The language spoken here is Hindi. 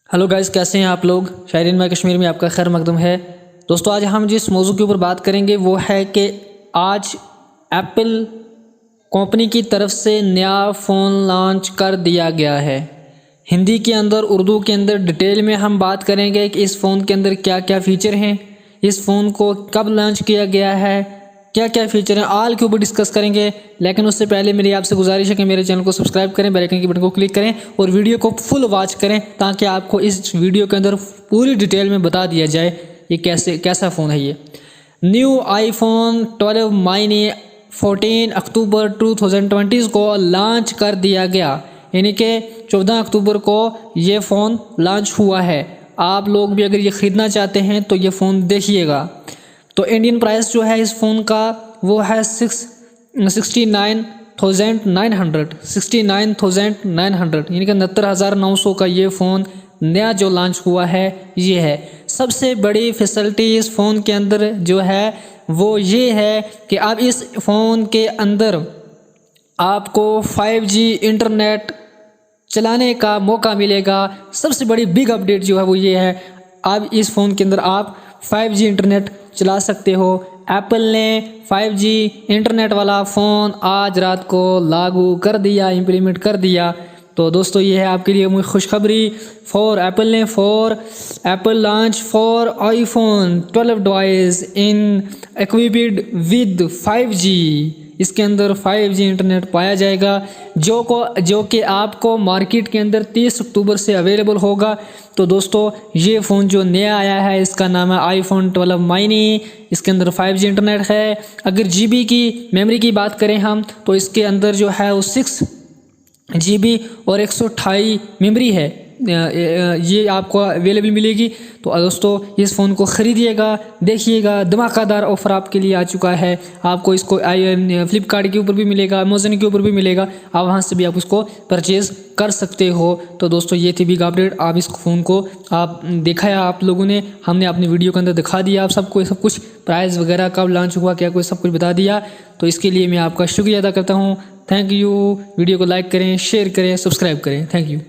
हेलो गाइस, कैसे हैं आप लोग। शायरीन में कश्मीर में आपका खैर मकदम है। दोस्तों, आज हम जिस मौजू के ऊपर बात करेंगे वो है कि आज एप्पल कंपनी की तरफ से नया फ़ोन लॉन्च कर दिया गया है। हिंदी के अंदर, उर्दू के अंदर डिटेल में हम बात करेंगे कि इस फ़ोन के अंदर क्या क्या फ़ीचर हैं, इस फ़ोन को कब लॉन्च किया गया है, क्या क्या फ़ीचर हैं, ऑल के ऊपर डिस्कस करेंगे। लेकिन उससे पहले मेरी आपसे गुजारिश है कि मेरे चैनल को सब्सक्राइब करें, बेल आइकन की बटन को क्लिक करें और वीडियो को फुल वॉच करें ताकि आपको इस वीडियो के अंदर पूरी डिटेल में बता दिया जाए ये कैसा फ़ोन है। ये न्यू आईफोन 12 mini 14 अक्टूबर 2020 को लॉन्च कर दिया गया, यानी कि 14 अक्टूबर को ये फ़ोन लॉन्च हुआ है। आप लोग भी अगर ये ख़रीदना चाहते हैं तो ये फ़ोन देखिएगा। तो इंडियन प्राइस जो है इस फ़ोन का वो है 69,900 यानी कि 69,900 का ये फ़ोन नया जो लॉन्च हुआ है ये है। सबसे बड़ी फैसिलिटी इस फ़ोन के अंदर जो है वो ये है कि अब इस फ़ोन के अंदर आपको 5G इंटरनेट चलाने का मौका मिलेगा। सबसे बड़ी बिग अपडेट जो है वो ये है, अब इस फ़ोन के अंदर आप 5G इंटरनेट चला सकते हो। एप्पल ने 5G इंटरनेट वाला फ़ोन आज रात को लागू कर दिया, इम्प्लीमेंट कर दिया। तो दोस्तों, ये है आपके लिए मुझे खुशखबरी for Apple launch for iPhone 12 device in equipped with 5G। इसके अंदर 5G इंटरनेट पाया जाएगा जो कि आपको मार्केट के अंदर 30 अक्टूबर से अवेलेबल होगा। तो दोस्तों, ये फ़ोन जो नया आया है इसका नाम है आईफोन 12 mini। इसके अंदर 5G इंटरनेट है। अगर GB की मेमोरी की बात करें हम तो इसके अंदर जो है वो 6GB और 128 मेमोरी है, ये आपको अवेलेबल मिलेगी। तो दोस्तों, इस फ़ोन को ख़रीदिएगा, देखिएगा, धमाकेदार ऑफ़र आपके लिए आ चुका है। आपको इसको फ्लिपकार्ट के ऊपर भी मिलेगा, अमेज़न के ऊपर भी मिलेगा, आप वहाँ से भी आप उसको परचेज़ कर सकते हो। तो दोस्तों, ये थी बिग अपडेट। आप इस फ़ोन को आप देखा है, आप लोगों ने, हमने अपनी वीडियो के अंदर दिखा दिया आप सबको सब कुछ, प्राइस वगैरह कब लॉन्च हुआ, क्या कुछ सब कुछ बता दिया। तो इसके लिए मैं आपका शुक्रिया अदा करता हूँ। Thank you. वीडियो को लाइक करें, शेयर करें, सब्सक्राइब करें। Thank you.